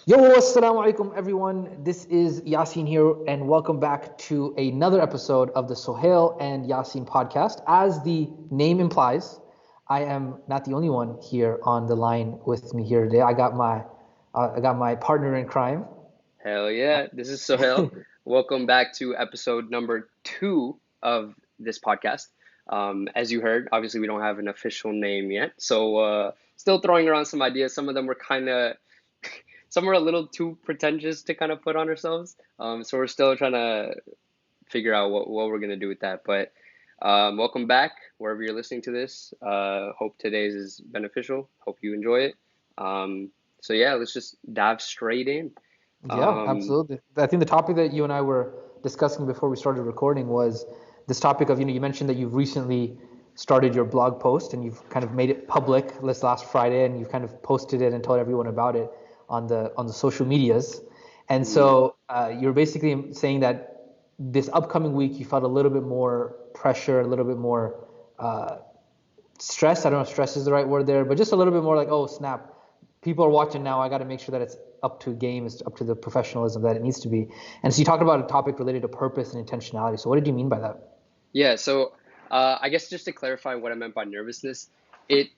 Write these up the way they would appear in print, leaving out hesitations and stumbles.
Yo, assalamu alaikum everyone. This is Yasin here, and welcome back to another episode of the Sohail and Yasin podcast. As the name implies, I am not the only one here on the line with me here today. I got my partner in crime. Hell yeah. This is Sohail. Welcome back to episode number 2 of this podcast. As you heard, obviously we don't have an official name yet, so still throwing around some ideas. Some of them were some were a little too pretentious to kind of put on ourselves. So we're still trying to figure out what we're gonna do with that. But welcome back wherever you're listening to this. Hope today's is beneficial. Hope you enjoy it. So yeah, let's just dive straight in. Yeah, Um, absolutely. I think the topic that you and I were discussing before we started recording was this topic of, you mentioned that you've recently started your blog post and you've kind of made it public this last Friday and you've kind of posted it and told everyone about it on the social medias. And mm, so you're basically saying that this upcoming week you felt a little bit more pressure, a little bit more uh, stress. I don't know if stress is the right word there, but just a little bit more like, oh snap, people are watching now. I got to make sure that it's up to game, it's up to the professionalism that it needs to be. And so you talked about a topic related to purpose and intentionality. So what did you mean by that? yeah, so I guess just to clarify what I meant by nervousness, it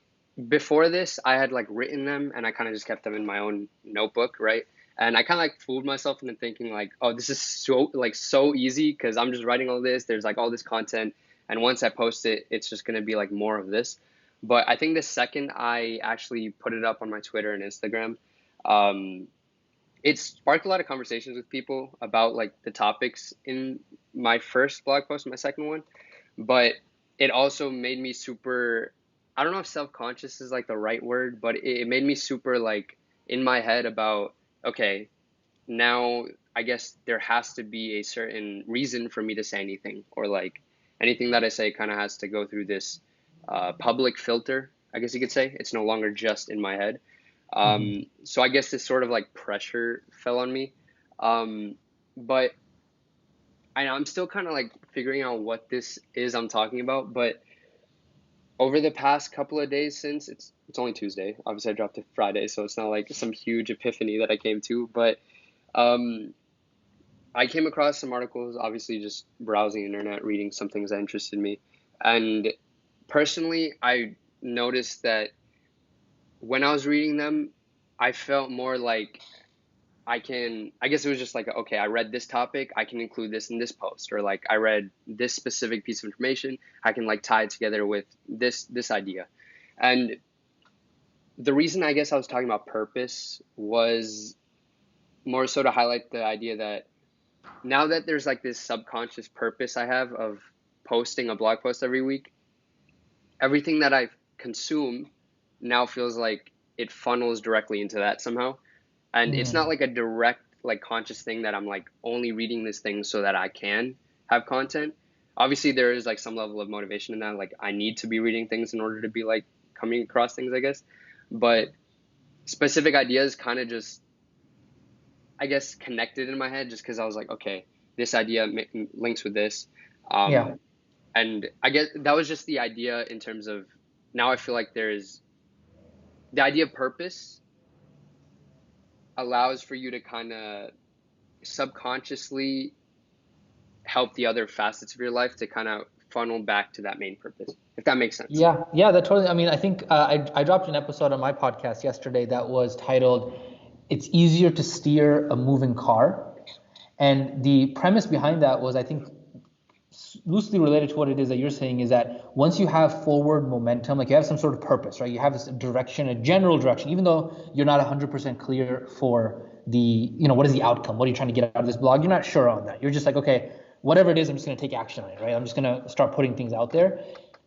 before this I had like written them and I kind of just kept them in my own notebook, right? And I kind of like fooled myself into thinking like, oh, this is so easy because I'm just writing all this. There's like all this content, and once I post it, it's just gonna be like more of this. But I think the second I actually put it up on my Twitter and Instagram, um, it sparked a lot of conversations with people about like the topics in my first blog post, my second one, but it also made me super, I don't know if self-conscious is like the right word, but it made me super like in my head about, okay, now I guess there has to be a certain reason for me to say anything, or like anything that I say kind of has to go through this public filter, I guess you could say. It's no longer just in my head. Mm-hmm. So I guess this sort of like pressure fell on me. Um, but I'm still kind of like figuring out what this is I'm talking about. But over the past couple of days, since it's only Tuesday, obviously I dropped it Friday, so it's not like some huge epiphany that I came to. But um, I came across some articles, obviously just browsing the internet, reading some things that interested me, and personally, I noticed that when I was reading them, I felt more like I guess it was just like, okay, I read this topic, I can include this in this post, or like I read this specific piece of information, I can like tie it together with this idea. And the reason I guess I was talking about purpose was more so to highlight the idea that now that there's like this subconscious purpose I have of posting a blog post every week, everything that I consume now feels like it funnels directly into that somehow. And it's not like a direct like conscious thing that I'm like only reading this thing so that I can have content. Obviously there is like some level of motivation in that, like I need to be reading things in order to be like coming across things, I guess. But specific ideas kind of just, I guess, connected in my head just because I was like, okay, this idea links with this. Yeah. um and I guess that was just the idea in terms of, now I feel like there's the idea of purpose allows for you to kind of subconsciously help the other facets of your life to kind of funnel back to that main purpose, if that makes sense. Yeah, yeah, that totally. I mean, I think I dropped an episode on my podcast yesterday that was titled "It's Easier to Steer a Moving Car," and the premise behind that was, I think, loosely related to what it is that you're saying, is that once you have forward momentum, like you have some sort of purpose, right? You have this direction, a general direction, even though you're not 100% clear for what is the outcome? What are you trying to get out of this blog? You're not sure on that. You're just like, okay, whatever it is, I'm just going to take action on it, right? I'm just going to start putting things out there.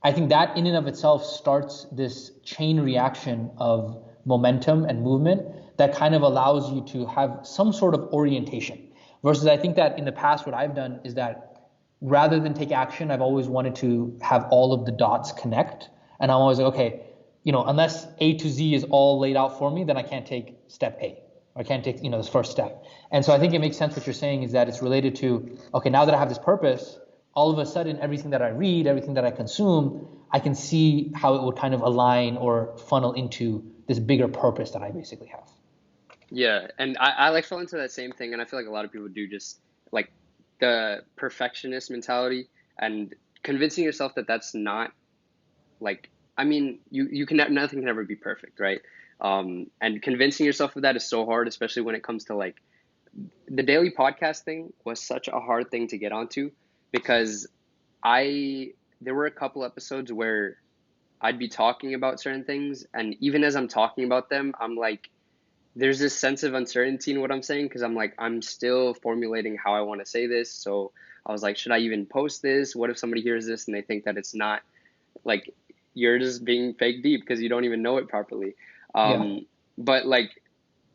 I think that in and of itself starts this chain reaction of momentum and movement that kind of allows you to have some sort of orientation. Versus, I think that in the past, what I've done is that rather than take action, I've always wanted to have all of the dots connect. And I'm always like, okay, unless A to Z is all laid out for me, then I can't take step A. Or I can't take, this first step. And so I think it makes sense what you're saying, is that it's related to, okay, now that I have this purpose, all of a sudden, everything that I read, everything that I consume, I can see how it would kind of align or funnel into this bigger purpose that I basically have. Yeah, and I like fell into that same thing, and I feel like a lot of people do, just like the perfectionist mentality and convincing yourself that that's not like, I mean, you can, nothing can ever be perfect, right? And convincing yourself of that is so hard, especially when it comes to like the daily podcast thing was such a hard thing to get onto because I there were a couple episodes where I'd be talking about certain things, and even as I'm talking about them, I'm like, there's this sense of uncertainty in what I'm saying because I'm like, I'm still formulating how I want to say this. So I was like, should I even post this? What if somebody hears this and they think that it's not like, you're just being fake deep because you don't even know it properly. Yeah. But like,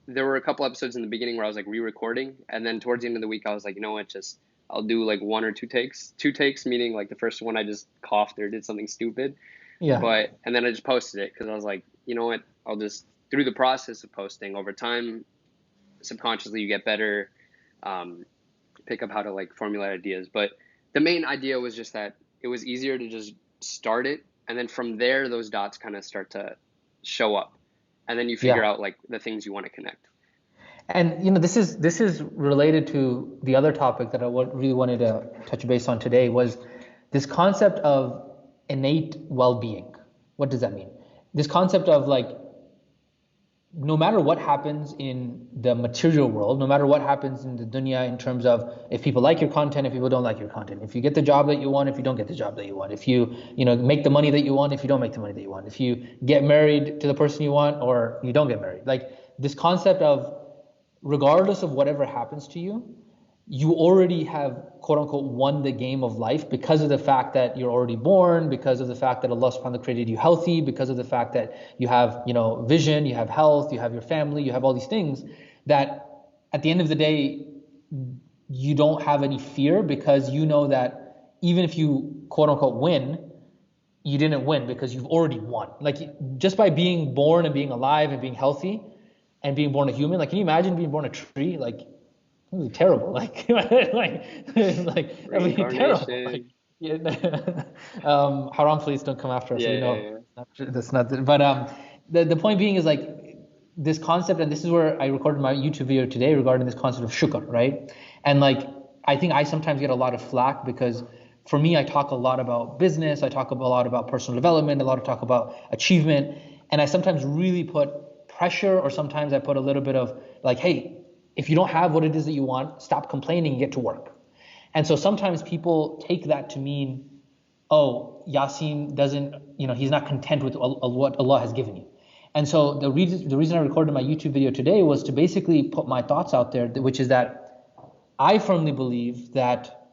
there were a couple episodes in the beginning where I was like re-recording, and then towards the end of the week, I was like, you know what, just I'll do like one or two takes. Two takes meaning like the first one I just coughed or did something stupid, Yeah. but and then I just posted it because I was like, you know what, I'll just through the process of posting over time, subconsciously you get better, um, pick up how to like formulate ideas. But the main idea was just that it was easier to just start it, and then from there those dots kind of start to show up, and then you figure Yeah. out like the things you want to connect. And this is related to the other topic that I really wanted to touch base on today was this concept of innate well-being. What does that mean? This concept of like no matter what happens in the material world, no matter what happens in the dunya in terms of if people like your content, if people don't like your content, if you get the job that you want, if you don't get the job that you want, if you make the money that you want, if you don't make the money that you want, if you get married to the person you want or you don't get married, like this concept of regardless of whatever happens to you, you already have quote unquote won the game of life because of the fact that you're already born, because of the fact that Allah subhanahu wa ta'ala created you healthy, because of the fact that you have, vision, you have health, you have your family, you have all these things that at the end of the day, you don't have any fear because you know that even if you quote unquote win, you didn't win because you've already won. Like just by being born and being alive and being healthy and being born a human, like can you imagine being born a tree? Like it would be terrible. Like that would be terrible. Like Reincarnation. yeah, haram police don't come after us. Yeah, We yeah, know yeah. that's not. But the point being is like this concept, and this is where I recorded my YouTube video today regarding this concept of shukr, right? And like I think I sometimes get a lot of flack because for me, I talk a lot about business, I talk a lot about personal development, a lot of talk about achievement, and I sometimes really put pressure, or sometimes I put a little bit of like, hey, if you don't have what it is that you want, stop complaining and get to work. And so sometimes people take that to mean, oh, Yasin doesn't, he's not content with what Allah has given you. And so the reason I recorded my YouTube video today was to basically put my thoughts out there, which is that I firmly believe that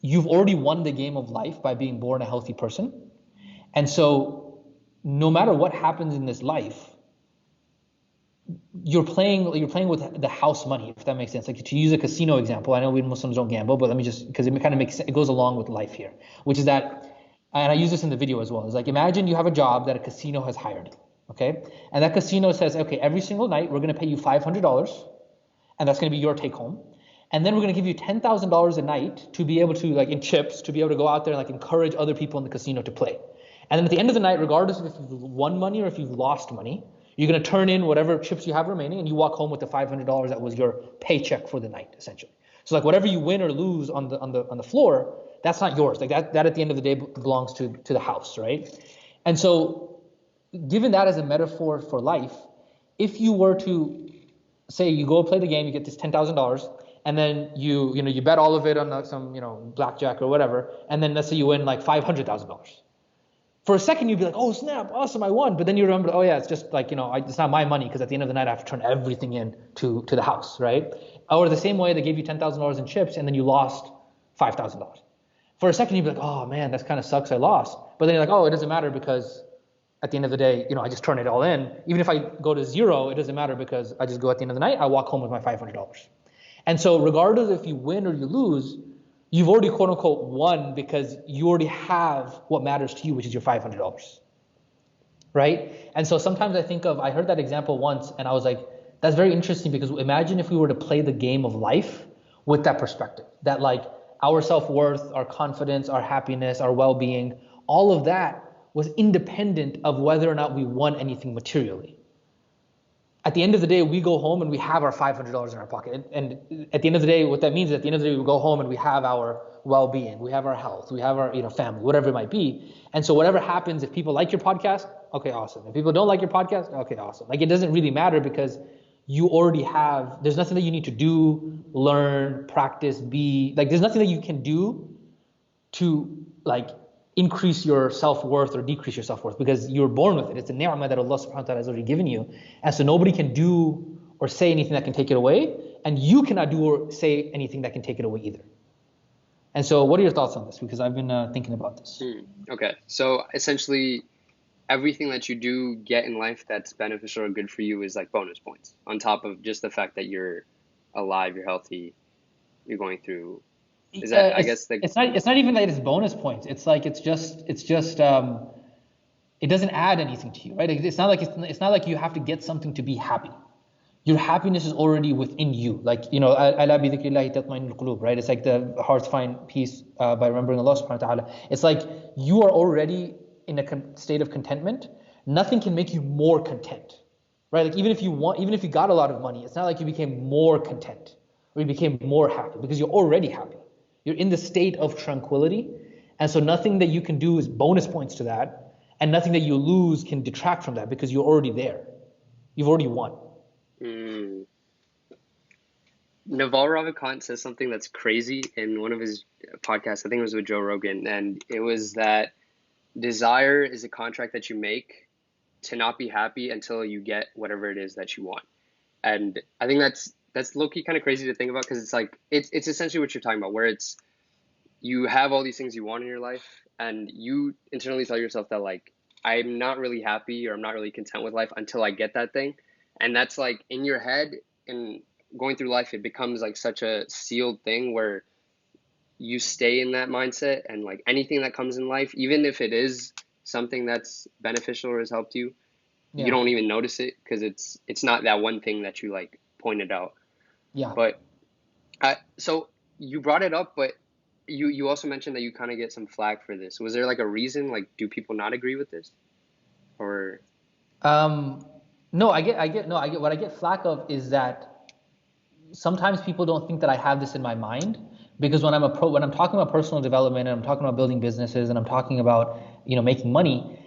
you've already won the game of life by being born a healthy person. And so no matter what happens in this life, you're playing with the house money, if that makes sense. Like to use a casino example, I know we Muslims don't gamble, but let me just because it kind of makes it goes along with life here, which is that, and I use this in the video as well. It's like imagine you have a job that a casino has hired, okay, and that casino says, okay, every single night we're going to pay you $500, and that's going to be your take home. And then we're going to give you $10,000 a night to be able to, like in chips, to be able to go out there and like encourage other people in the casino to play. And then at the end of the night, regardless of if you've won money or if you've lost money, you're going to turn in whatever chips you have remaining and you walk home with the $500 that was your paycheck for the night, essentially. So like whatever you win or lose on the floor, that's not yours. Like that at the end of the day belongs to the house, right? And so given that as a metaphor for life, if you were to say you go play the game, you get this $10,000, and then you bet all of it on some blackjack or whatever, and then let's say you win like $500,000. For a second you'd be like, oh snap, awesome, I won. But then you remember, oh yeah, it's just like it's not my money because at the end of the night I have to turn everything in to the house, right? Or the same way they gave you $10,000 in chips and then you lost $5,000. For a second you'd be like, oh man, that kind of sucks, I lost. But then you're like, oh, it doesn't matter because at the end of the day, I just turn it all in. Even if I go to zero, it doesn't matter because I just go at the end of the night, I walk home with my $500. And so regardless if you win or you lose, you've already quote unquote won because you already have what matters to you, which is your $500. Right? And so sometimes I heard that example once and I was like, that's very interesting because imagine if we were to play the game of life with that perspective, that like our self-worth, our confidence, our happiness, our well-being, all of that was independent of whether or not we won anything materially. at the end of the day, we go home and we have our $500 in our pocket. And at the end of the day, what that means is at the end of the day, we go home and we have our well-being, we have our health, we have our family, whatever it might be. And so whatever happens, if people like your podcast, okay, awesome. If people don't like your podcast, okay, awesome. Like it doesn't really matter because you already have. There's nothing that you need to do, learn, practice, be like. There's nothing that you can do to like increase your self-worth or decrease your self-worth because you're born with it. It's a ni'mah that Allah subhanahu wa ta'ala has already given you. And so nobody can do or say anything that can take it away. And you cannot do or say anything that can take it away either. And so what are your thoughts on this? Because I've been thinking about this. Okay. So essentially, everything that you do get in life that's beneficial or good for you is like bonus points on top of just the fact that you're alive, you're healthy, you're going through. Is that, I guess, it's not even that it's bonus points. It's like it's just it doesn't add anything to you, right? It's not like you have to get something to be happy. Your happiness is already within you. Like, ala bi dhikrillahi tatma'innul qulub, right? It's like the hearts find peace by remembering Allah subhanahu wa ta'ala. It's like you are already in a state of contentment. Nothing can make you more content, right? Like even if you got a lot of money, it's not like you became more content or you became more happy because you're already happy. You're in the state of tranquility. And so nothing that you can do is bonus points to that. And nothing that you lose can detract from that because you're already there. You've already won. Naval Ravikant says something that's crazy in one of his podcasts. I think it was with Joe Rogan. And it was that desire is a contract that you make to not be happy until you get whatever it is that you want. And I think that's low-key kind of crazy to think about because it's like it's essentially what you're talking about, where it's you have all these things you want in your life and you internally tell yourself that like I'm not really happy or I'm not really content with life until I get that thing. And that's like in your head and going through life, it becomes like such a sealed thing where you stay in that mindset and like anything that comes in life, even if it is something that's beneficial or has helped you, you don't even notice it because it's not that one thing that you like pointed out. Yeah. But so you brought it up, but you also mentioned that you kind of get some flack for this. Was there like a reason? Like, do people not agree with this? Or No, I get what I get flack of is that sometimes people don't think that I have this in my mind because when I'm talking about personal development and I'm talking about building businesses and I'm talking about making money,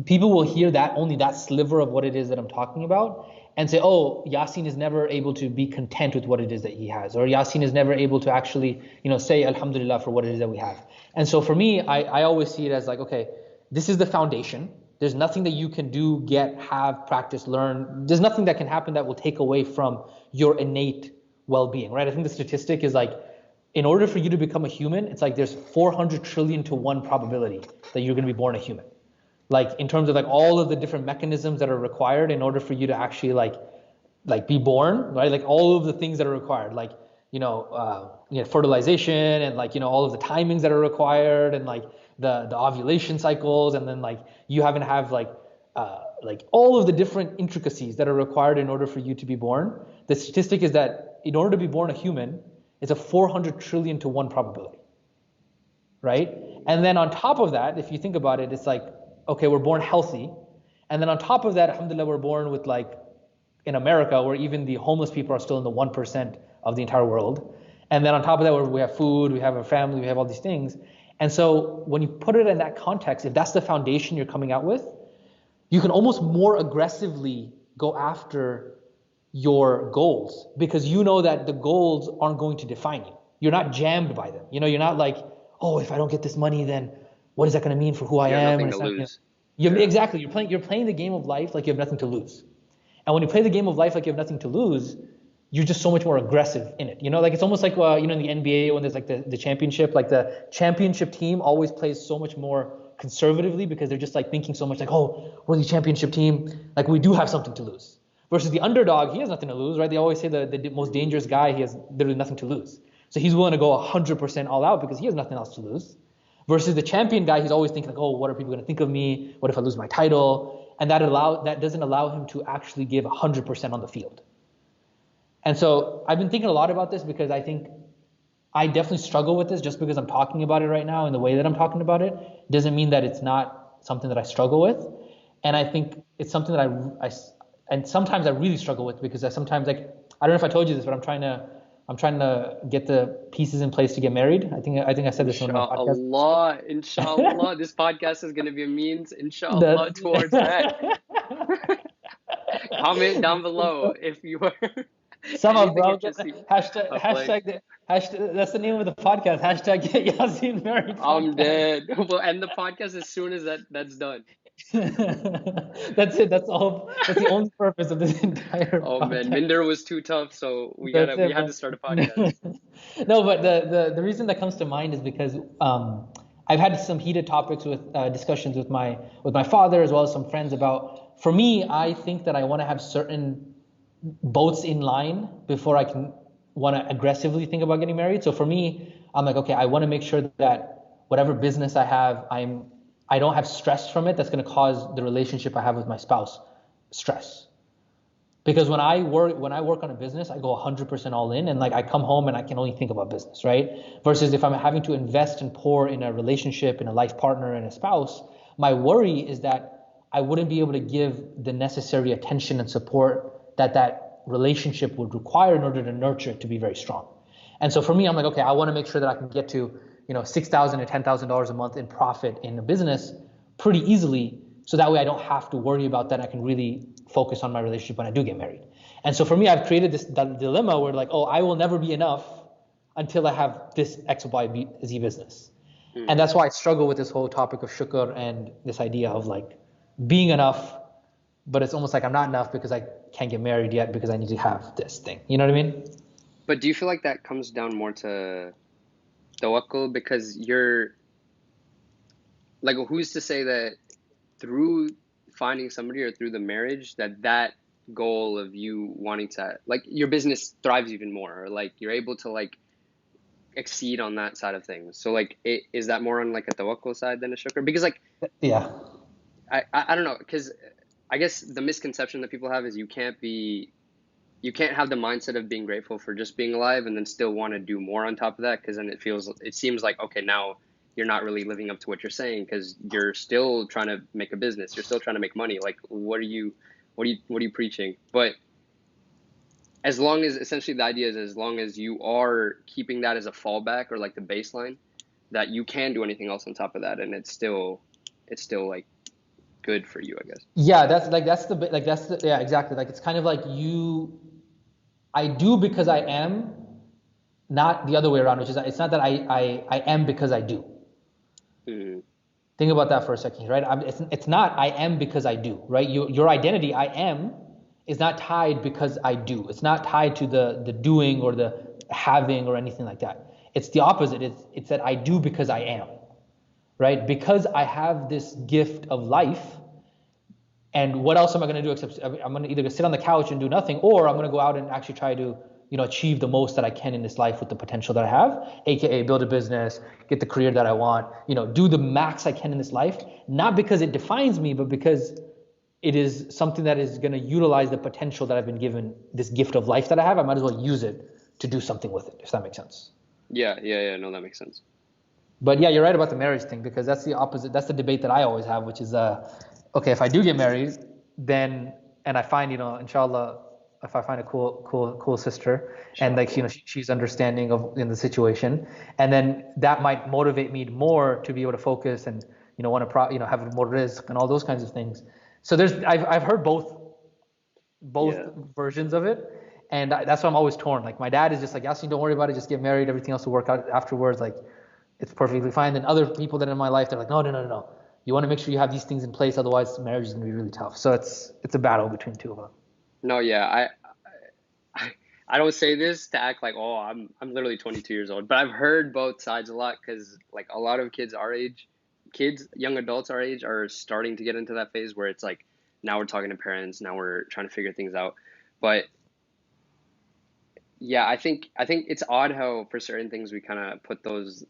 people will hear that only that sliver of what it is that I'm talking about and say, oh, Yasin is never able to be content with what it is that he has, or Yasin is never able to actually say Alhamdulillah for what it is that we have. And so for me, I always see it as like, okay, this is the foundation. There's nothing that you can do, get, have, practice, learn. There's nothing that can happen that will take away from your innate well-being, right? I think the statistic is like, in order for you to become a human, it's like there's 400 trillion to 1 probability that you're going to be born a human. Like in terms of like all of the different mechanisms that are required in order for you to actually like be born, right? Like all of the things that are required, like fertilization and like all of the timings that are required and like the ovulation cycles, and then like you happen to have like all of the different intricacies that are required in order for you to be born. The statistic is that in order to be born a human, it's a 400 trillion to 1 probability, right? And then on top of that, if you think about it, it's like, okay, we're born healthy. And then on top of that, alhamdulillah, we're born with like, in America, where even the homeless people are still in the 1% of the entire world. And then on top of that, where we have food, we have a family, we have all these things. And so when you put it in that context, if that's the foundation you're coming out with, you can almost more aggressively go after your goals because you know that the goals aren't going to define you. You're not jammed by them. You're not like, oh, if I don't get this money, then what is that going to mean for who I am? Nothing to lose. Exactly. You're playing the game of life like you have nothing to lose. And when you play the game of life like you have nothing to lose, you're just so much more aggressive in it. Like it's almost like in the NBA when there's like the championship, like the championship team always plays so much more conservatively because they're just like thinking so much like, oh, we're the championship team, like we do have something to lose. Versus the underdog, he has nothing to lose, right? They always say the most dangerous guy, he has literally nothing to lose. So he's willing to go 100% all out because he has nothing else to lose. Versus the champion guy, he's always thinking like, oh, what are people going to think of me? What if I lose my title? And that doesn't allow him to actually give 100% on the field. And so I've been thinking a lot about this because I think I definitely struggle with this. Just because I'm talking about it right now in the way that I'm talking about it doesn't mean that it's not something that I struggle with. And I think it's something that and sometimes I really struggle with because I sometimes like I don't know if I told you this, but I'm trying to get the pieces in place to get married. I think I said this in one of my podcasts. Inshallah, inshallah, this podcast is gonna be a means, inshallah, towards that. The Comment down below if you are Some of anything bro interesting hashtag of like. hashtag that's the name of the podcast. Hashtag get Yasin married I'm podcast. dead. We'll end the podcast as soon as that's done. That's it. That's all. That's the only purpose of this entire Oh man, podcast. Minder was too tough, so That's we it, had bro. to start a podcast. No, but the reason that comes to mind is because I've had some heated topics with discussions with my father as well as some friends about. For me, I think that I want to have certain boats in line before I can want to aggressively think about getting married. So for me, I'm like, okay, I want to make sure that whatever business I have, I don't have stress from it that's going to cause the relationship I have with my spouse stress. Because when I work on a business, I go 100% all in, and like I come home and I can only think about business, right? Versus if I'm having to invest and pour in a relationship, in a life partner, and a spouse, my worry is that I wouldn't be able to give the necessary attention and support that relationship would require in order to nurture it to be very strong. And so for me, I'm like, okay, I want to make sure that I can get to, $6,000 to $10,000 a month in profit in a business pretty easily, so that way I don't have to worry about that. I can really focus on my relationship when I do get married. And so for me, I've created this dilemma where like, oh, I will never be enough until I have this X, Y, Z business. And Hmm. that's why I struggle with this whole topic of shukr and this idea of like being enough, but it's almost like I'm not enough because I can't get married yet because I need to have this thing. You know what I mean? But do you feel like that comes down more to tawakkul because you're like who's to say that through finding somebody or through the marriage that goal of you wanting to like your business thrives even more or like you're able to like exceed on that side of things. So like is that more on like a tawakkul side than a shukr? Because like Yeah. I don't know because I guess the misconception that people have is you can't have the mindset of being grateful for just being alive and then still want to do more on top of that because then it seems like okay now you're not really living up to what you're saying because you're still trying to make a business, you're still trying to make money, like what are you preaching? But as long as essentially the idea is as long as you are keeping that as a fallback or like the baseline that you can do anything else on top of that and it's still like good for you, I guess. Yeah, that's the yeah, exactly. Like it's kind of like I do because I am, not the other way around, which is it's not that I am because I do. Mm-hmm. Think about that for a second, right? It's not I am because I do, right? Your identity, I am, is not tied because I do. It's not tied to the doing or the having or anything like that. It's the opposite. It's that I do because I am, right? Because I have this gift of life. And what else am I going to do except I'm going to either sit on the couch and do nothing, or I'm going to go out and actually try to, achieve the most that I can in this life with the potential that I have, aka build a business, get the career that I want, do the max I can in this life, not because it defines me, but because it is something that is going to utilize the potential that I've been given, this gift of life that I have. I might as well use it to do something with it, if that makes sense. Yeah, no, that makes sense. But yeah, you're right about the marriage thing because that's the opposite. That's the debate that I always have, which is, okay, if I do get married, then and I find, inshallah, if I find a cool sister and like, Inshallah. she's understanding of in the situation, and then that might motivate me more to be able to focus and want to have more risk and all those kinds of things. So I've heard both Yeah. versions of it. And that's why I'm always torn. Like my dad is just like, Yasin, don't worry about it. Just get married. Everything else will work out afterwards. Like it's perfectly fine. Then other people that are in my life, they're like, no, no, no, no, no. You want to make sure you have these things in place. Otherwise, marriage is going to be really tough. So it's a battle between two of them. No, yeah, I I don't say this to act like, oh, I'm literally 22 years old, but I've heard both sides a lot because like a lot of kids our age, kids, young adults our age are starting to get into that phase where it's like now we're talking to parents, now we're trying to figure things out. But yeah, I think it's odd how for certain things we kind of put those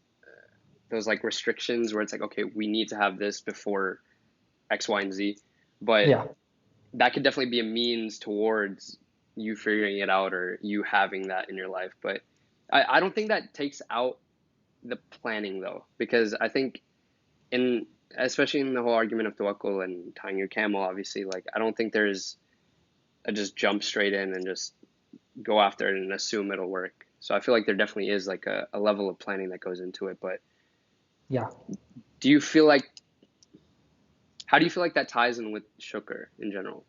like restrictions where it's like, okay, we need to have this before X, Y, and Z. But Yeah. that could definitely be a means towards you figuring it out or you having that in your life. But I don't think that takes out the planning though, because I think in especially in the whole argument of tawakkul and tying your camel, obviously, like I don't think there's just jump straight in and just go after it and assume it'll work. So I feel like there definitely is like a level of planning that goes into it. But Yeah. do you feel like, how do you feel like that ties in with Shukr in general?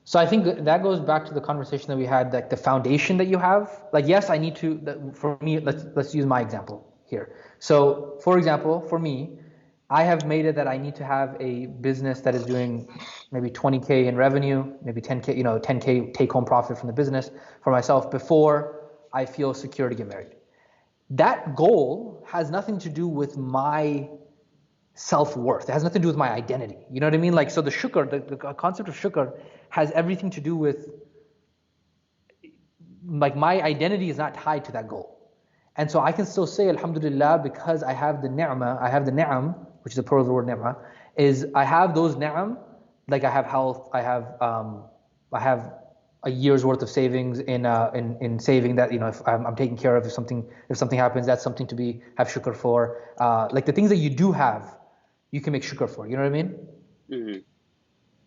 So I think that goes back to the conversation that we had, like the foundation that you have. Like, yes, I need to. For me, let's use my example here. So, for example, for me, I have made it that I need to have a business that is doing maybe 20K in revenue, maybe 10K, 10K take home profit from the business for myself before I feel secure to get married. That goal has nothing to do with my self-worth. It has nothing to do with my identity. You know what I mean? Like, so the shukr, the concept of shukr has everything to do with, like, my identity is not tied to that goal. And so I can still say alhamdulillah because I have the ni'mah, I have the ni'am, which is the plural of the word ni'mah, is I have those ni'am, like I have health, I have a year's worth of savings in saving that, if I'm taken care of, if something happens, that's something to be have shukr for. Like the things that you do have, you can make shukr for. You know what I mean? Hmm.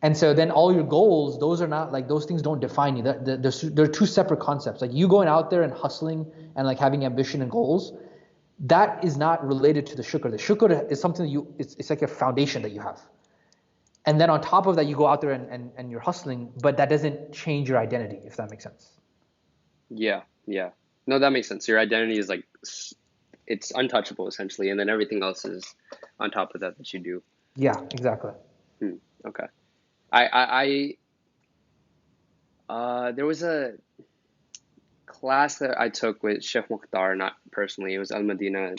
And so then all your goals, those are not like, those things don't define you. They're two separate concepts. Like you going out there and hustling and like having ambition and goals, that is not related to the shukr. The shukr is something that it's like a foundation that you have. And then on top of that, you go out there and you're hustling, but that doesn't change your identity, if that makes sense. Yeah, yeah. No, that makes sense. Your identity is like it's untouchable essentially, and then everything else is on top of that that you do. Yeah, exactly. Hmm. Okay. There was a class that I took with Sheikh Mukhtar, not personally. It was Al Madina.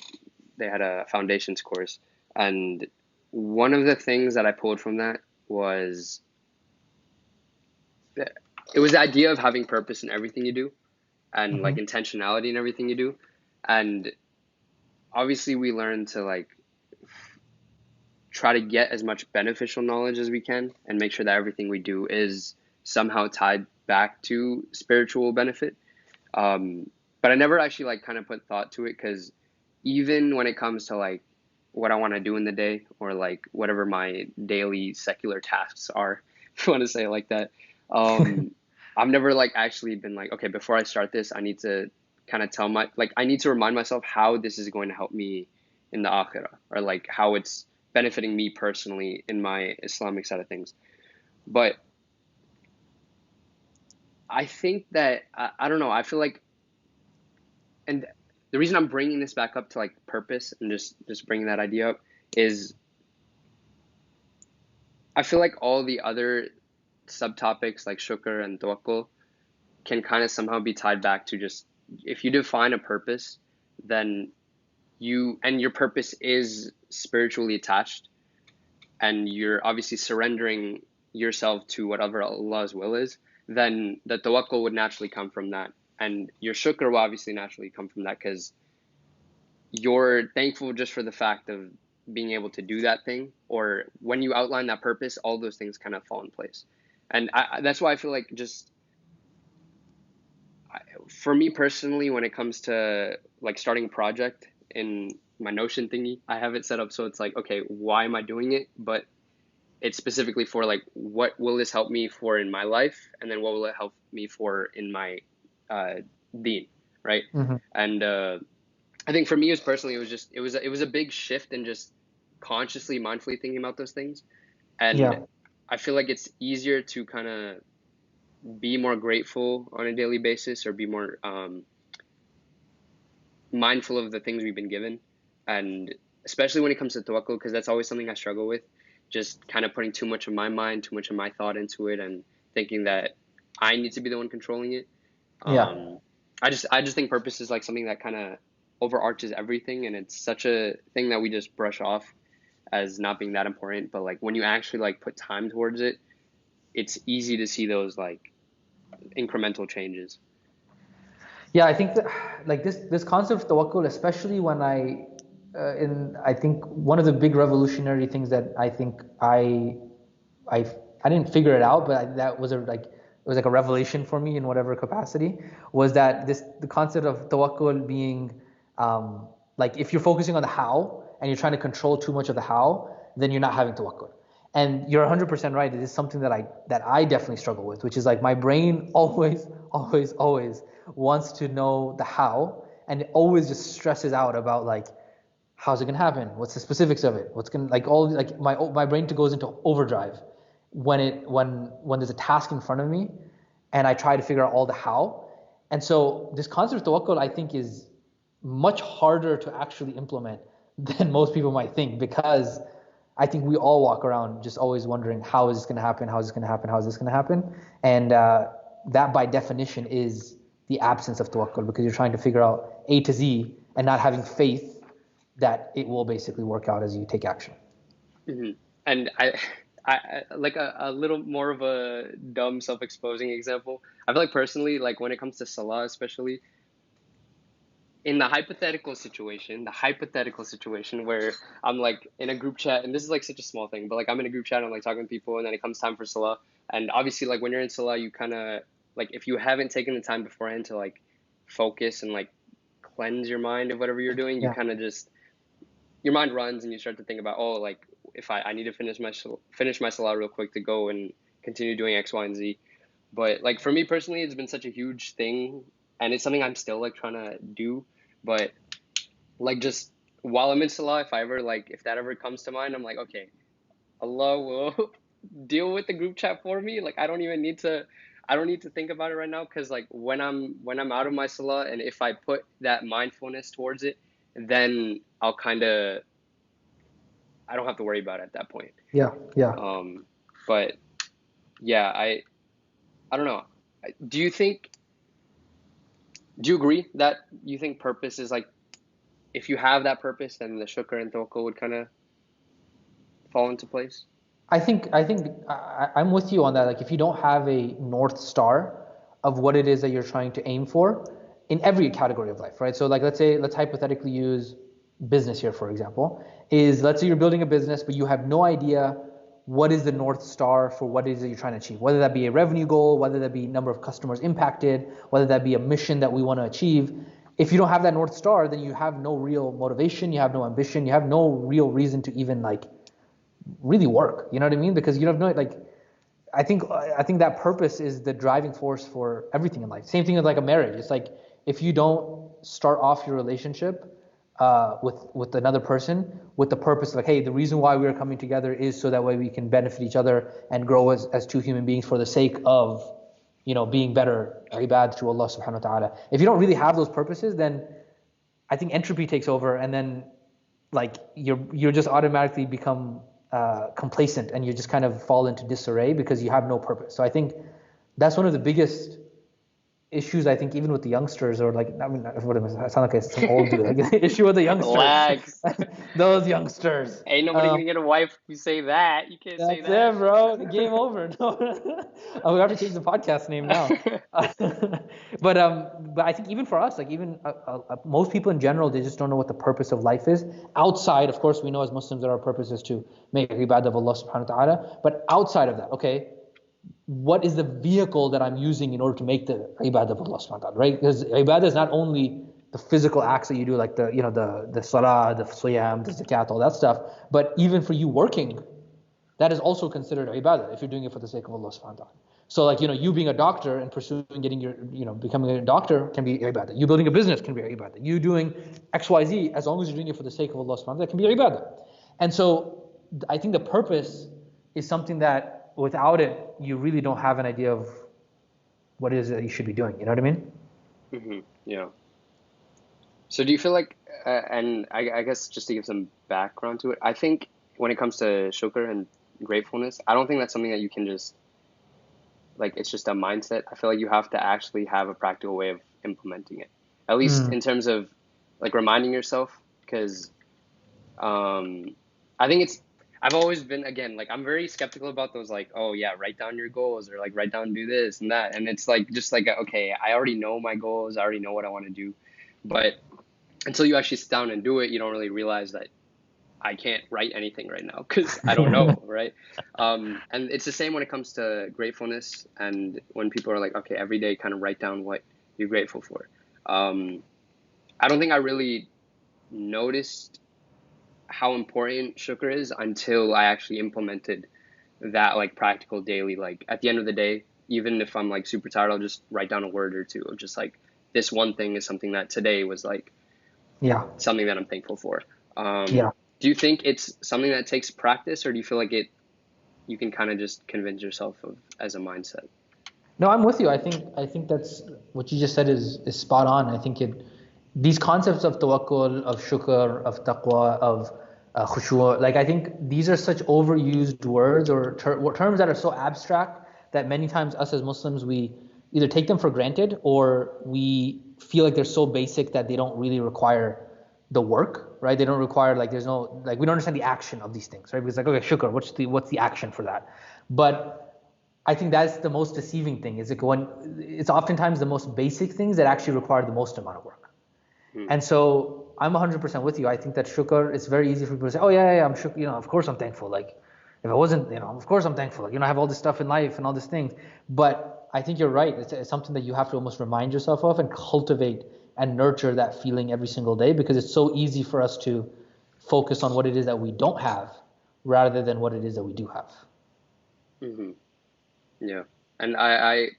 They had a foundations course, and one of the things that I pulled from that was it was the idea of having purpose in everything you do, and like Hmm. intentionality in everything you do. And obviously, we learn to like try to get as much beneficial knowledge as we can and make sure that everything we do is somehow tied back to spiritual benefit. Um, but I never actually like kind of put thought to it because even when it comes to like what I want to do in the day or like whatever my daily secular tasks are, if you want to say it like that, um, I've never like actually been like, okay, before I start this, I need to kind of I need to remind myself how this is going to help me in the akhirah or like how it's benefiting me personally in my Islamic side of things. But I think that I don't know. I feel like, and the reason I'm bringing this back up to like purpose and just bringing that idea up is I feel like all the other subtopics like shukr and tawakkul can kind of somehow be tied back to just if you define a purpose, then your purpose is spiritually attached and you're obviously surrendering yourself to whatever Allah's will is, then the tawakkul would naturally come from that. And your shukr will obviously naturally come from that because you're thankful just for the fact of being able to do that thing. Or when you outline that purpose, all those things kind of fall in place. And that's why I feel like just for me personally, when it comes to like starting a project in my Notion thingy, I have it set up so it's like, okay, why am I doing it? But it's specifically for like what will this help me for in my life, and then what will it help me for in my uh, deen, right? Hmm. And I think for me, as personally, it was a big shift in just consciously, mindfully thinking about those things, and Yeah. I feel like it's easier to kind of be more grateful on a daily basis or be more mindful of the things we've been given, and especially when it comes to tawakkul, because that's always something I struggle with, just kind of putting too much of my mind, too much of my thought into it, and thinking that I need to be the one controlling it. Yeah. Um, I just think purpose is like something that kind of overarches everything, and it's such a thing that we just brush off as not being that important. But like when you actually like put time towards it, it's easy to see those like incremental changes. Yeah, I think that like this concept of tawakkul, especially when I think one of the big revolutionary things that I think I I didn't figure it out, but that was it was like a revelation for me in whatever capacity, was that the concept of tawakkul being like if you're focusing on the how and you're trying to control too much of the how, then you're not having tawakkul. And you're 100% right. It is something that I definitely struggle with, which is like my brain always, always, always wants to know the how, and it always just stresses out about like how's it gonna happen? What's the specifics of it? What's gonna like all like my brain goes into overdrive when there's a task in front of me, and I try to figure out all the how. And so this concept of tawakkul, I think, is much harder to actually implement than most people might think, because I think we all walk around just always wondering how is this going to happen, how is this going to happen, how is this going to happen, and that by definition is the absence of tawakkul, because you're trying to figure out A to Z and not having faith that it will basically work out as you take action. Hmm. And like a little more of a dumb self-exposing example. I feel like personally, like when it comes to Salah, especially in the hypothetical situation where I'm like in a group chat, and this is like such a small thing, but like I'm in a group chat, I'm like talking to people, and then it comes time for Salah. And obviously, like when you're in Salah, you kind of like if you haven't taken the time beforehand to like focus and like cleanse your mind of whatever you're doing, you Yeah. kind of just your mind runs and you start to think about, oh, like if I need to finish my Salah real quick to go and continue doing X, Y, and Z. But like for me personally, it's been such a huge thing, and it's something I'm still like trying to do. But like just while I'm in Salah, if that ever comes to mind, I'm like, okay, Allah will deal with the group chat for me. Like I don't need to think about it right now, because like when I'm out of my Salah, and if I put that mindfulness towards it, then I don't have to worry about it at that point. Yeah. Yeah. Um, but yeah, I don't know. Do you think do you agree that you think purpose is like if you have that purpose, then the shukr and tawakkul would kind of fall into place? I think I'm with you on that. Like if you don't have a north star of what it is that you're trying to aim for in every category of life, right? So like let's hypothetically use business here, for example. Is let's say you're building a business, but you have no idea what is the north star for what it is that you're trying to achieve, whether that be a revenue goal, whether that be number of customers impacted, whether that be a mission that we want to achieve. If you don't have that north star, then you have no real motivation, you have no ambition, you have no real reason to even like really work. You know what I mean? Because you have no like I think that purpose is the driving force for everything in life. Same thing with like a marriage. It's like if you don't start off your relationship with another person with the purpose like, hey, the reason why we are coming together is so that way we can benefit each other and grow as two human beings for the sake of being better ibad to Allah subhanahu wa ta'ala. If you don't really have those purposes, then I think entropy takes over, and then like you're just automatically become complacent, and you just kind of fall into disarray because you have no purpose. So I think that's one of the biggest issues. I think even with the youngsters, or like I mean, what am I sound like some old dude? Like the issue with the youngsters, Relax. those youngsters. Ain't nobody Um, gonna get a wife if you say that. You can't say that's it, that. bro. Game over. No. Oh, we have to change the podcast name now. But I think even for us, like even most people in general, they just don't know what the purpose of life is. Outside, of course, we know as Muslims that our purpose is to make ibadah of Allah subhanahu wa ta'ala. But outside of that, okay, what is the vehicle that I'm using in order to make the ibadah of Allah subhanahu wa ta'ala, right? Because ibadah is not only the physical acts that you do, like the salah, the siyam, the zakat, all that stuff, but even for you working, that is also considered ibadah if you're doing it for the sake of Allah subhanahu wa ta'ala. So like, you being a doctor and pursuing getting becoming a doctor can be ibadah. You building a business can be ibadah. You doing XYZ, as long as you're doing it for the sake of Allah subhanahu wa ta'ala, can be ibadah. And so I think the purpose is something that without it, you really don't have an idea of what it is that you should be doing. You know what I mean? Yeah. So do you feel like, and I guess just to give some background to it, I think when it comes to shukr and gratefulness, I don't think that's something that you can just like it's just a mindset. I feel like you have to actually have a practical way of implementing it. At least Mm. in terms of like reminding yourself, because I think I've always been, again, like I'm very skeptical about those, like, oh yeah, write down your goals, or like write down, do this and that. And it's like, just like, okay, I already know my goals. I already know what I want to do. But until you actually sit down and do it, you don't really realize that I can't write anything right now because I don't know, right? And it's the same when it comes to gratefulness, and when people are like, okay, every day kind of write down what you're grateful for. Um, I don't think I really noticed how important shukr is until I actually implemented that like practical daily, like at the end of the day, even if I'm like super tired, I'll just write down a word or two of just like this one thing is something that today was like Yeah, something that I'm thankful for. yeah. Do you think it's something that takes practice, or do you feel like you can kind of just convince yourself of as a mindset? No, I'm with you. I think that's what you just said is spot on. I think these concepts of tawakkul, of shukr, of taqwa, of khushu', like I think these are such overused words or terms that are so abstract that many times us as Muslims we either take them for granted or we feel like they're so basic that they don't really require the work, right? They don't require like there's no like we don't understand the action of these things, right? Because like okay, shukr, what's the action for that? But I think that's the most deceiving thing. Is it when it's oftentimes the most basic things that actually require the most amount of work. Hmm. And so I'm 100% with you. I think that shukr, it's very easy for people to say, oh yeah, I'm shukr, of course I'm thankful. Like if I wasn't, of course I'm thankful. Like, I have all this stuff in life and all these things. But I think you're right. It's something that you have to almost remind yourself of and cultivate and nurture that feeling every single day because it's so easy for us to focus on what it is that we don't have rather than what it is that we do have. Hmm. Yeah. And I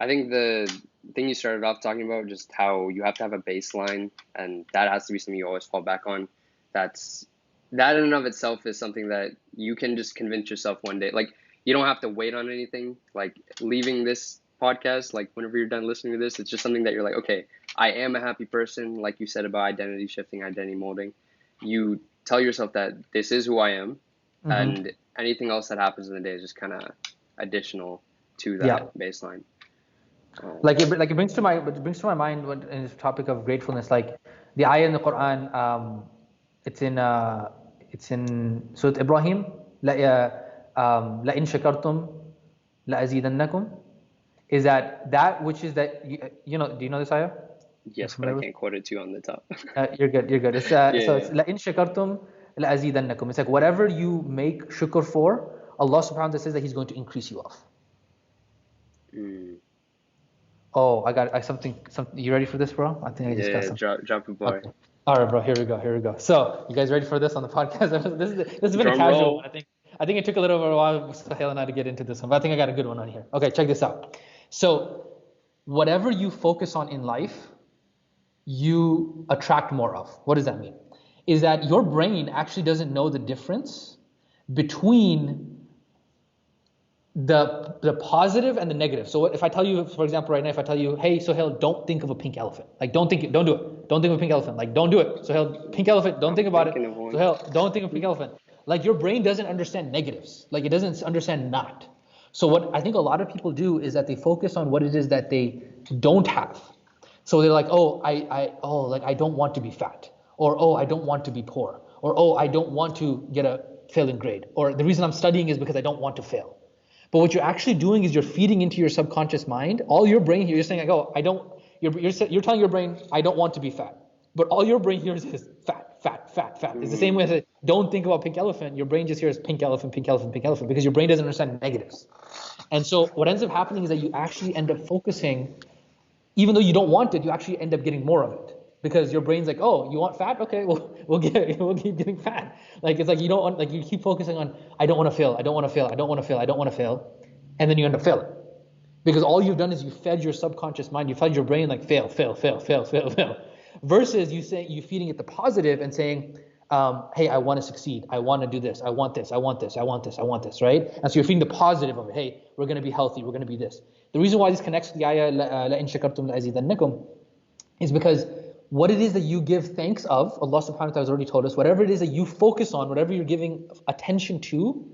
think the thing you started off talking about, just how you have to have a baseline and that has to be something you always fall back on. That's that in and of itself is something that you can just convince yourself one day. Like you don't have to wait on anything. Like leaving this podcast, like whenever you're done listening to this, it's just something that you're like, okay, I am a happy person, like you said about identity shifting, identity molding. You tell yourself that this is who I am, Hmm. and anything else that happens in the day is just kind of additional to Yeah. that baseline. Um, Like it brings to my mind when in this topic of gratefulness, like the ayah in the Quran, it's in Surah Ibrahim, la in shakartum la azidannakum, is that which is that do you know this ayah? You're yes, but I familiar with can't quote it to you on the top. You're good, you're good. So Yeah. it's la in shakartum la azidannakum. It's like whatever you make shukr for, Allah subhanahu wa ta'ala says that He's going to increase you of. Mm. Oh, I something. You ready for this, bro? I think I just got Yeah, something. drop a bar. Okay. All right, bro. Here we go. So, you guys ready for this on the podcast? This has been a Drum casual one. roll. I think it took a little over a while for Sohail and I to get into this one, but I think I got a good one on here. Okay, check this out. So, whatever you focus on in life, you attract more of. What does that mean? Is that your brain actually doesn't know the difference between the positive and the negative. So if I tell you, for example, right now, if I tell you, hey, Sohail, don't think of a pink elephant. Like, don't think it, don't do it. Don't think of a pink elephant. Like, don't do it. Sohail, pink elephant, don't I'm think about it. thinking of one. Sohail, don't think of pink elephant. Like, your brain doesn't understand negatives. Like, it doesn't understand not. So what I think a lot of people do is that they focus on what it is that they don't have. So they're like, oh, like I don't want to be fat, or oh, I don't want to be poor, or oh, I don't want to get a failing grade, or the reason I'm studying is because I don't want to fail. But what you're actually doing is you're feeding into your subconscious mind. All your brain here, you're saying like, oh, I don't. You're telling your brain, I don't want to be fat. But all your brain hears is fat, fat, fat, fat. It's the same way Mm. as don't think about pink elephant. Your brain just hears pink elephant, pink elephant, pink elephant, because your brain doesn't understand negatives. And so what ends up happening is that you actually end up focusing, even though you don't want it, you actually end up getting more of it because your brain's like, oh, you want fat? Okay, well, we'll keep getting fat. Like it's like you don't want, like you keep focusing on, I don't want to fail, I don't want to fail, I don't want to fail, I don't want to fail, and then you end up failing because all you've done is you fed your subconscious mind, you fed your brain like fail, fail, fail, fail, fail, fail, versus you feeding it the positive and saying, hey, I want to succeed, I want to do this, I want this, I want this, I want this, I want this, right? And so you're feeding the positive of it. Hey, we're going to be healthy, we're going to be this. The reason why this connects to the ayah, la in shakartum la azidannakum, is because what it is that you give thanks of, Allah subhanahu wa ta'ala has already told us, whatever it is that you focus on, whatever you're giving attention to,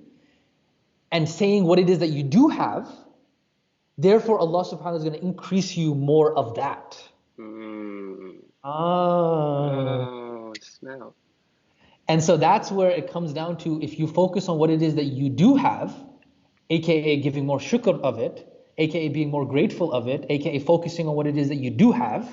and saying what it is that you do have, therefore Allah subhanahu wa ta'ala is going to increase you more of that. Mm. Ah. Oh, snap. And so that's where it comes down to if you focus on what it is that you do have, aka giving more shukr of it, aka being more grateful of it, aka focusing on what it is that you do have,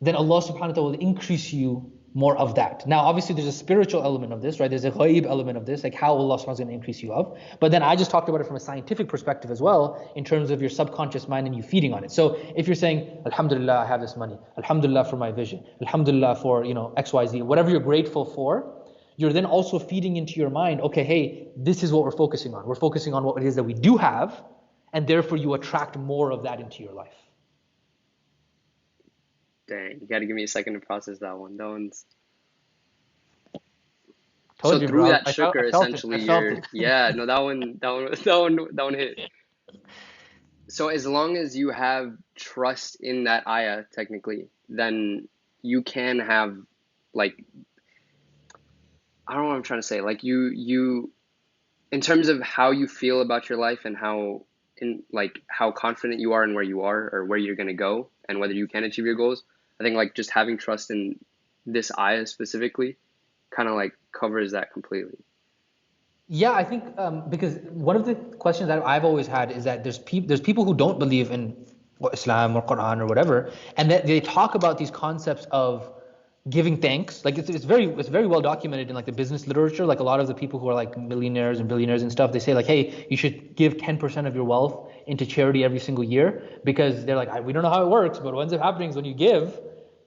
then Allah subhanahu wa ta'ala will increase you more of that. Now, obviously, there's a spiritual element of this, right? There's a ghaib element of this, like how Allah subhanahu wa ta'ala is going to increase you of. But then I just talked about it from a scientific perspective as well, in terms of your subconscious mind and you feeding on it. So if you're saying, Alhamdulillah, I have this money. Alhamdulillah for my vision. Alhamdulillah for, XYZ, whatever you're grateful for, you're then also feeding into your mind, okay, hey, this is what we're focusing on. We're focusing on what it is that we do have, and therefore you attract more of that into your life. Dang, you got to give me a second to process that one. That one's so Told you, through bro. that I shukr, felt it. I essentially, felt you're it. yeah, no, that one hit. So as long as you have trust in that ayah, technically, then you can have like I don't know what I'm trying to say. Like you in terms of how you feel about your life and how confident you are in where you are or where you're gonna go and whether you can achieve your goals. I think like just having trust in this ayah specifically kind of like covers that completely. Yeah, I think because one of the questions that I've always had is that there's people who don't believe in Islam or Quran or whatever, and that they talk about these concepts of giving thanks. Like it's very well documented in like the business literature. Like a lot of the people who are like millionaires and billionaires and stuff, they say like, hey, you should give 10% of your wealth into charity every single year because they're like, we don't know how it works, but what ends up happening is when you give,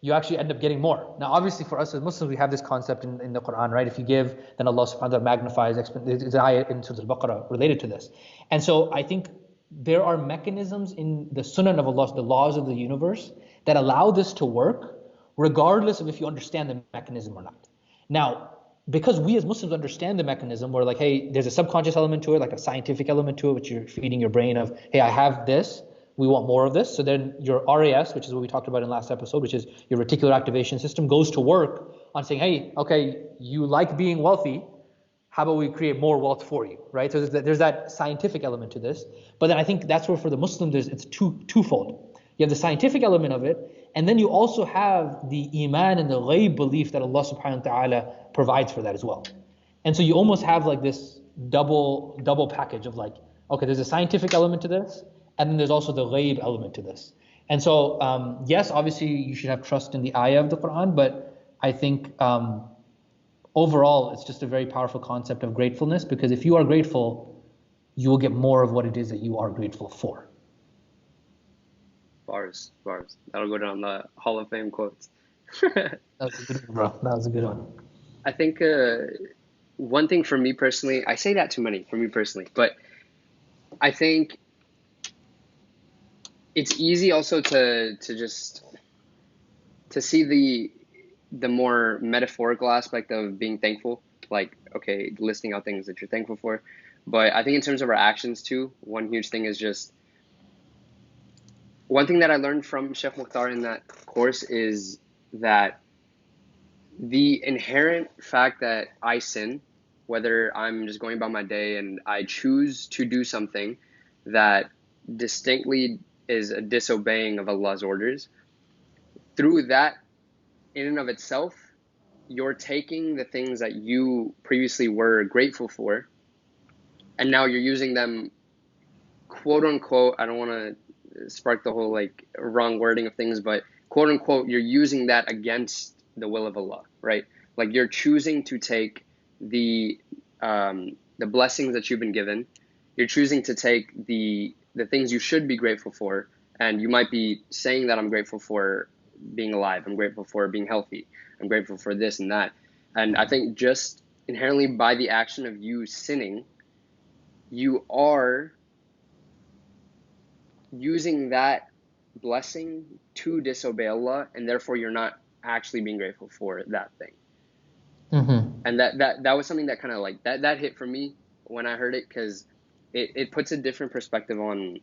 you actually end up getting more. Now, obviously, for us as Muslims, we have this concept in the Quran, right? If you give, then Allah subhanahu wa ta'ala magnifies. There's an ayah in Surah Al-Baqarah related to this. And so I think there are mechanisms in the sunnah of Allah, the laws of the universe, that allow this to work, regardless of if you understand the mechanism or not. Now, because we as Muslims understand the mechanism, we're like, hey, there's a subconscious element to it, like a scientific element to it, which you're feeding your brain of, hey, I have this, we want more of this. So then your RAS, which is what we talked about in last episode, which is your reticular activation system, goes to work on saying, hey, okay, you like being wealthy. How about we create more wealth for you, right? So there's that scientific element to this. But then I think that's where for the Muslim, it's twofold. You have the scientific element of it, and then you also have the iman and the ghaib belief that Allah subhanahu wa ta'ala provides for that as well. And so you almost have like this double package of like, okay, there's a scientific element to this, and then there's also the ghaib element to this. And so, yes, obviously you should have trust in the ayah of the Quran, but I think overall it's just a very powerful concept of gratefulness because if you are grateful, you will get more of what it is that you are grateful for. Bars, bars. That'll go down the Hall of Fame quotes. That was a good one, bro. That was a good one. I think one thing for me personally, I say that too many for me personally, but I think it's easy also to just to see the more metaphorical aspect of being thankful, like okay, listing out things that you're thankful for. But I think in terms of our actions too, one huge thing is just one thing that I learned from Sheikh Mukhtar in that course is that the inherent fact that I sin, whether I'm just going about my day and I choose to do something that distinctly is a disobeying of Allah's orders, through that in and of itself, you're taking the things that you previously were grateful for and now you're using them, quote unquote, I don't want to spark the whole like wrong wording of things, but quote unquote, you're using that against the will of Allah, right? Like you're choosing to take the blessings that you've been given, you're choosing to take the things you should be grateful for, and you might be saying that I'm grateful for being alive, I'm grateful for being healthy, I'm grateful for this and that. And I think just inherently by the action of you sinning, you are using that blessing to disobey Allah, and therefore you're not actually being grateful for that thing. Mm-hmm. And that was something that kind of like that hit for me when I heard it, because it puts a different perspective on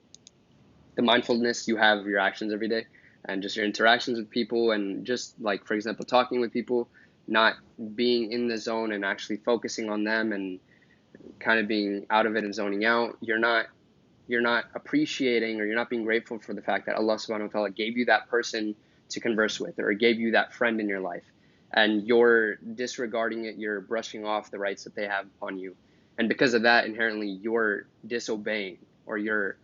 the mindfulness you have of your actions every day and just your interactions with people, and just like, for example, talking with people, not being in the zone and actually focusing on them and kind of being out of it and zoning out. You're not appreciating, or you're not being grateful for the fact that Allah subhanahu wa ta'ala gave you that person to converse with, or gave you that friend in your life, and you're disregarding it, you're brushing off the rights that they have upon you. And because of that, inherently you're disobeying, or you're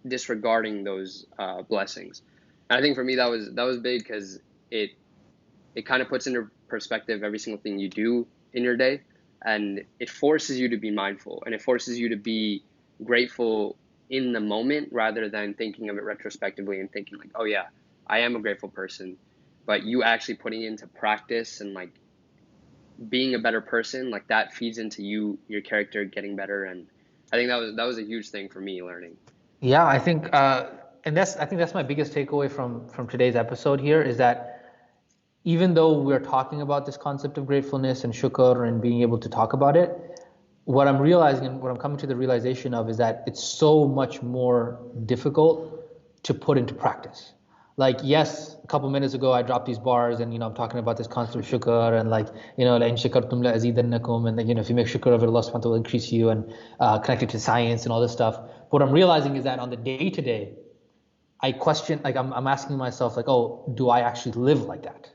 disregarding those blessings. And I think for me that was big, because it kind of puts into perspective every single thing you do in your day, and it forces you to be mindful, and it forces you to be grateful in the moment rather than thinking of it retrospectively and thinking like, oh yeah, I am a grateful person, but you actually putting into practice and like being a better person, like that feeds into your character getting better. And I think that was a huge thing for me learning. Yeah, I think, I think that's my biggest takeaway from today's episode here is that even though we're talking about this concept of gratefulness and shukr and being able to talk about it, what I'm realizing and what I'm coming to the realization of is that it's so much more difficult to put into practice. Like, yes, a couple minutes ago I dropped these bars and I'm talking about this concept of shukr and like, la in shakartum la azidannakum and if you make shukr of it, Allah subhanahu wa ta'ala will increase you and connected to science and all this stuff. What I'm realizing is that on the day to day, I question, like I'm asking myself like, oh, do I actually live like that?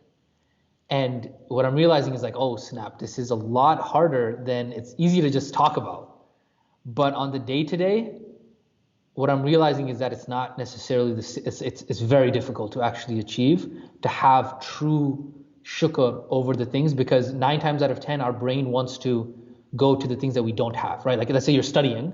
And what I'm realizing is like, oh snap, this is a lot harder than it's easy to just talk about. But on the day to day, what I'm realizing is that it's not necessarily this. It's very difficult to actually achieve to have true shukr over the things because 9 times out of 10 our brain wants to go to the things that we don't have, right? Like let's say you're studying,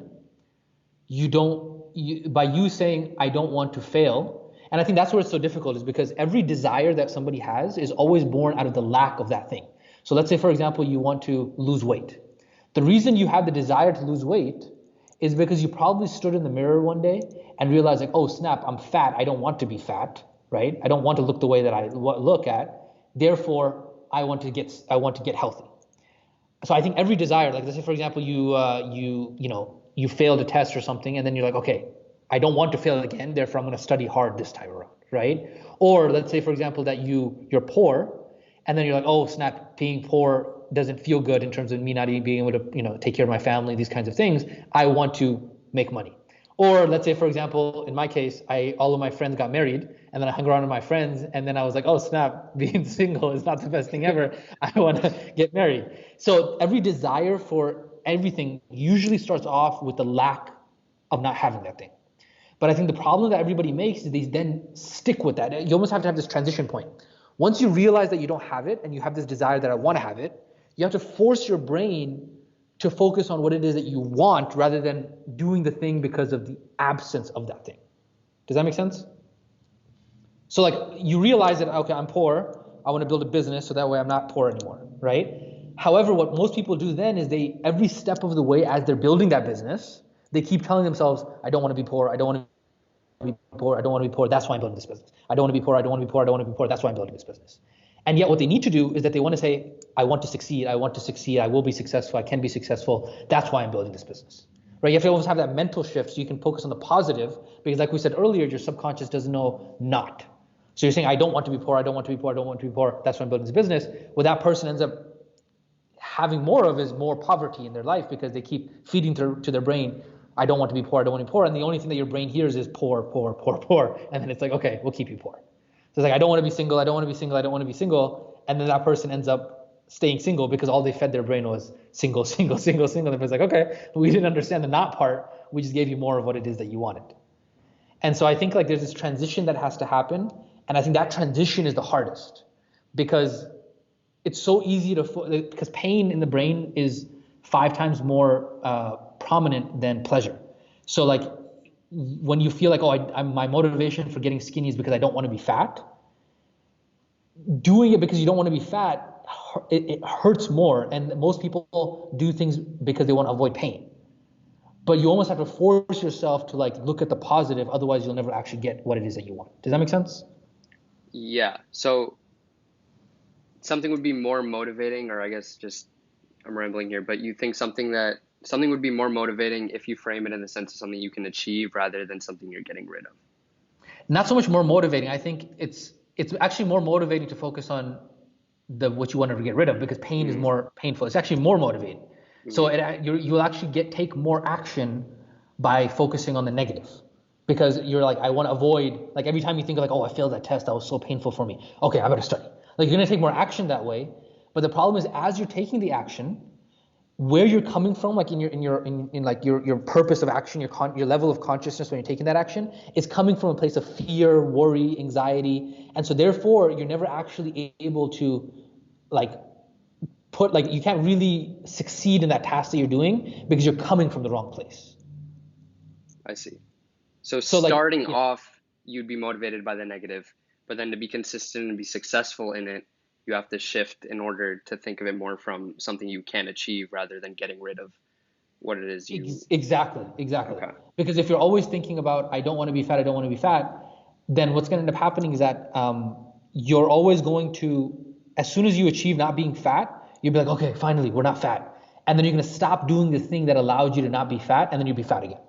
you don't by you saying I don't want to fail, and I think that's where it's so difficult is because every desire that somebody has is always born out of the lack of that thing. So let's say for example you want to lose weight. The reason you have the desire to lose weight is because you probably stood in the mirror one day and realized like, oh snap, I'm fat, I don't want to be fat, right? I don't want to look the way that I look at, therefore I want to get healthy. So I think every desire, like let's say for example, you failed a test or something, and then you're like, okay, I don't want to fail again, therefore I'm going to study hard this time around, right? Or let's say for example that you're poor, and then you're like, oh snap, being poor doesn't feel good in terms of me not even being able to take care of my family, these kinds of things. I want to make money. Or let's say, for example, in my case, all of my friends got married, and then I hung around with my friends, and then I was like, oh snap, being single is not the best thing ever. I want to get married. So every desire for everything usually starts off with the lack of not having that thing. But I think the problem that everybody makes is they then stick with that. You almost have to have this transition point. Once you realize that you don't have it, and you have this desire that I want to have it, you have to force your brain to focus on what it is that you want rather than doing the thing because of the absence of that thing. Does that make sense? So like you realize that, okay, I'm poor, I want to build a business so that way I'm not poor anymore, right? However, what most people do then is every step of the way as they're building that business, they keep telling themselves, I don't want to be poor, I don't want to be poor, I don't want to be poor, that's why I'm building this business. I don't want to be poor, I don't want to be poor, I don't want to be poor, that's why I'm building this business. And yet what they need to do is that they want to say, I want to succeed, I want to succeed, I will be successful, I can be successful, that's why I'm building this business. Right? You have to always have that mental shift so you can focus on the positive, because like we said earlier, your subconscious doesn't know not. So you're saying, I don't want to be poor, I don't want to be poor, I don't want to be poor, that's why I'm building this business. What that person ends up having more of is more poverty in their life because they keep feeding to their brain, I don't want to be poor, I don't want to be poor, and the only thing that your brain hears is poor, poor, poor, poor, and then it's like, okay, we'll keep you poor. So it's like, I don't want to be single, I don't want to be single, I don't want to be single, and then that person ends up staying single because all they fed their brain was single, single, single, single, and it's like, okay, we didn't understand the not part, we just gave you more of what it is that you wanted. And so I think like there's this transition that has to happen, and I think that transition is the hardest because it's so easy because pain in the brain is 5 times more prominent than pleasure. So like when you feel like, oh, my motivation for getting skinny is because I don't want to be fat, doing it because you don't want to be fat, it hurts more. And most people do things because they want to avoid pain. But you almost have to force yourself to like look at the positive, otherwise you'll never actually get what it is that you want. Does that make sense? Yeah. So something would be more motivating, or I guess just I'm rambling here, but you think something would be more motivating if you frame it in the sense of something you can achieve rather than something you're getting rid of. Not so much more motivating. I think it's actually more motivating to focus on what you want to get rid of because pain is Mm-hmm. more painful. It's actually more motivating. So Mm-hmm. you'll actually take more action by focusing on the negative because you're like, I want to avoid, like every time you think like, oh, I failed that test, that was so painful for me. Okay, I better study. Like you're gonna take more action that way. But the problem is as you're taking the action, where you're coming from, like in like your purpose of action, your level of consciousness when you're taking that action is coming from a place of fear, worry, anxiety, and so therefore you're never actually able to like you can't really succeed in that task that you're doing because you're coming from the wrong place. I see. So So like, starting yeah, off, you'd be motivated by the negative, but then to be consistent and be successful in it, you have to shift in order to think of it more from something you can achieve rather than getting rid of what it is you. Exactly. Okay. Because if you're always thinking about, I don't want to be fat, I don't want to be fat, then what's going to end up happening is that you're always going to, as soon as you achieve not being fat, you'll be like, okay, finally, we're not fat. And then you're going to stop doing the thing that allowed you to not be fat, and then you'll be fat again.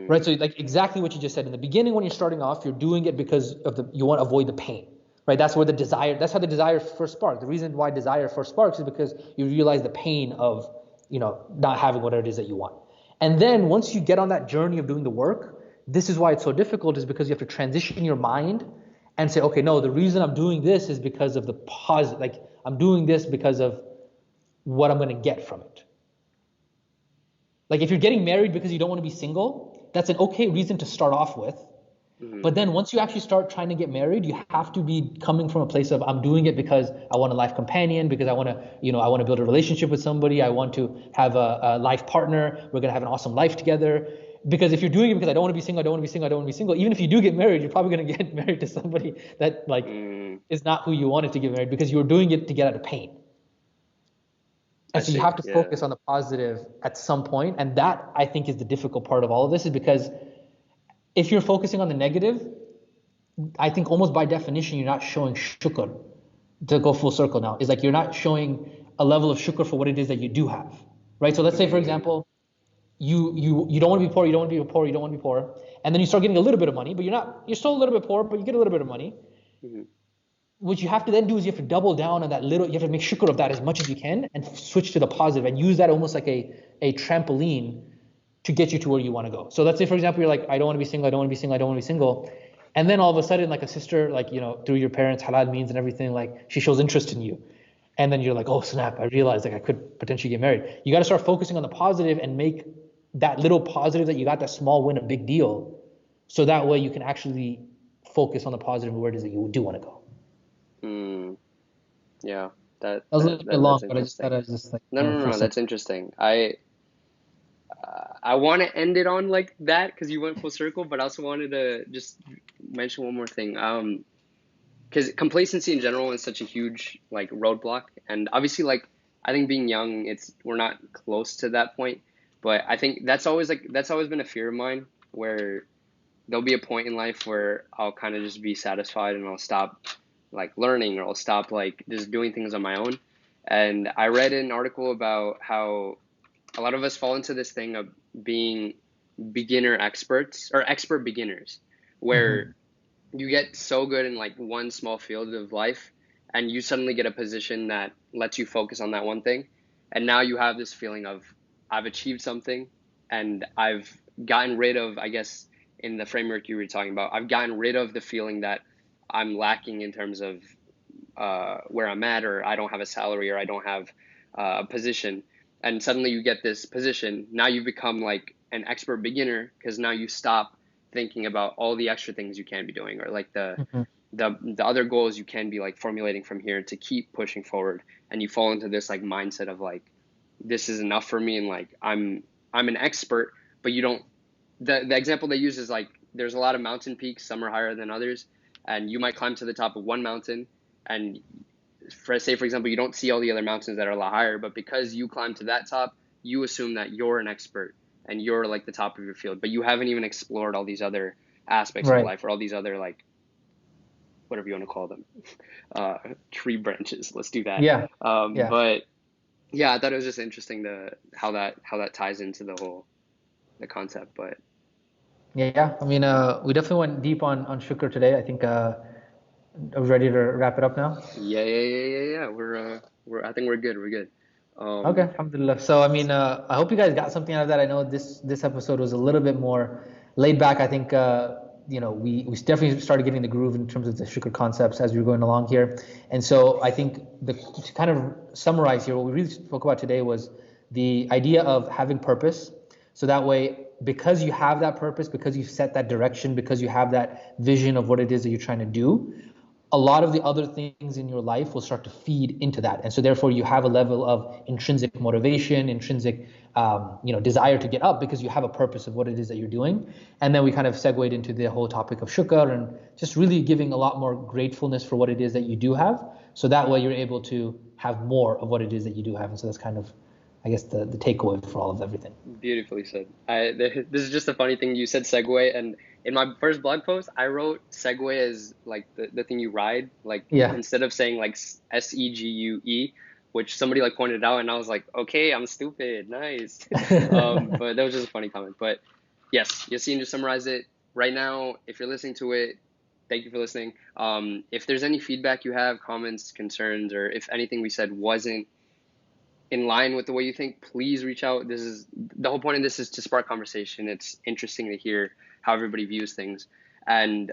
Right? So like exactly what you just said in the beginning, when you're starting off, you're doing it because of you want to avoid the pain. Right? That's where the desire, that's how the desire first sparks. The reason why desire first sparks is because you realize the pain of, not having whatever it is that you want. And then once you get on that journey of doing the work, this is why it's so difficult, is because you have to transition your mind and say, okay, no, the reason I'm doing this is because of the positive, like I'm doing this because of what I'm going to get from it. Like if you're getting married because you don't want to be single, that's an okay reason to start off with. But then once you actually start trying to get married, you have to be coming from a place of, I'm doing it because I want a life companion, because I want to, I want to build a relationship with somebody. I want to have a life partner. We're going to have an awesome life together. Because if you're doing it because I don't want to be single, I don't want to be single, I don't want to be single, even if you do get married, you're probably going to get married to somebody that is not who you wanted to get married, because you're doing it to get out of pain. And so you have to focus on the positive at some point. And that, I think, is the difficult part of all of this, is because if you're focusing on the negative, I think almost by definition, you're not showing shukr. To go full circle now, is like you're not showing a level of shukr for what it is that you do have, right? So let's say, for example, you don't want to be poor, you don't want to be poor, you don't want to be poor, and then you start getting a little bit of money, but you're still a little bit poor, but you get a little bit of money. What you have to then do is you have to double down on that little, you have to make shukr of that as much as you can and switch to the positive and use that almost like a trampoline to get you to where you want to go. So let's say, for example, you're like, I don't want to be single, I don't want to be single, I don't want to be single. And then all of a sudden, like a sister, like, through your parents' halal means and everything, like she shows interest in you. And then you're like, oh snap, I realized like I could potentially get married. You got to start focusing on the positive and make that little positive that you got, that small win, a big deal. So that way you can actually focus on the positive where it is that you do want to go. Yeah, that was a little bit long, but I just thought I was just like, no, that's interesting. I want to end it on like that because you went full circle, but I also wanted to just mention one more thing. Because complacency in general is such a huge like roadblock, and obviously like I think being young, we're not close to that point, but I think that's always been a fear of mine, where there'll be a point in life where I'll kind of just be satisfied and I'll stop like learning, or I'll stop like just doing things on my own. And I read an article about how a lot of us fall into this thing of being beginner experts or expert beginners, where you get so good in like one small field of life and you suddenly get a position that lets you focus on that one thing. And now you have this feeling of, I've achieved something and I've gotten rid of, I guess, in the framework you were talking about, I've gotten rid of the feeling that I'm lacking in terms of where I'm at, or I don't have a salary, or I don't have a position. And suddenly you get this position. Now you become like an expert beginner because now you stop thinking about all the extra things you can be doing, or like the other goals you can be like formulating from here to keep pushing forward. And you fall into this like mindset of like, this is enough for me, and like I'm an expert. But you don't, the example they use is like, there's a lot of mountain peaks, some are higher than others, and you might climb to the top of one mountain, and for example, you don't see all the other mountains that are a lot higher, but because you climb to that top, you assume that you're an expert and you're like the top of your field, but you haven't even explored all these other aspects of life, or all these other like, whatever you want to call them, tree branches. Let's do that. But yeah, I thought it was just interesting how that ties into the concept. But yeah, I mean, we definitely went deep on Shukr today. I think are we ready to wrap it up now? Yeah. I think we're good. Okay, alhamdulillah. So I mean, I hope you guys got something out of that. I know this episode was a little bit more laid back. I think we definitely started getting the groove in terms of the shukr concepts as we were going along here. And so I think to kind of summarize here, what we really spoke about today was the idea of having purpose. So that way, because you have that purpose, because you've set that direction, because you have that vision of what it is that you're trying to do, a lot of the other things in your life will start to feed into that. And so therefore you have a level of intrinsic motivation, intrinsic desire to get up because you have a purpose of what it is that you're doing. And then we kind of segued into the whole topic of shukr and just really giving a lot more gratefulness for what it is that you do have. So that way you're able to have more of what it is that you do have. And so that's kind of, I guess, the takeaway for all of everything. Beautifully said. This is just a funny thing. You said Segway, and in my first blog post, I wrote Segway as like the thing you ride, like Yeah. instead of saying like SEGUE, which somebody like pointed out, and I was like, okay, I'm stupid, nice. But that was just a funny comment. But yes, Yassine just summarized it right now. If you're listening to it, thank you for listening. If there's any feedback you have, comments, concerns, or if anything we said wasn't in line with the way you think, please reach out. This is the whole point of this, is to spark conversation. It's interesting to hear how everybody views things. And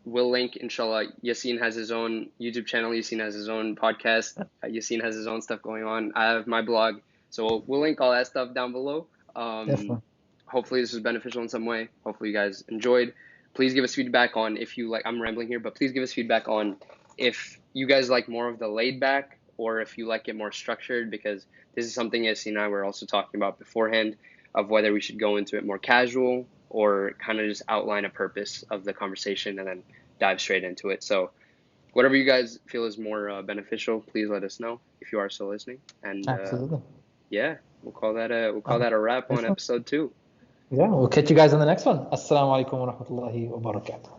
we'll link, inshallah. Yassine has his own YouTube channel. Yassine has his own podcast. Yassine has his own stuff going on. I have my blog. So we'll link all that stuff down below. Definitely. Hopefully this was beneficial in some way. Hopefully you guys enjoyed. Please give us feedback on if you like, I'm rambling here, but please give us feedback on if you guys like more of the laid back or if you like it more structured, because this is something Yassine and I were also talking about beforehand of whether we should go into it more casual or kind of just outline a purpose of the conversation and then dive straight into it. So whatever you guys feel is more beneficial, please let us know if you are still listening. And Absolutely. yeah, we'll call that a wrap on episode 2. Yeah, we'll catch you guys on the next one. Assalamu alaikum wa rahmatullahi wa barakatuh.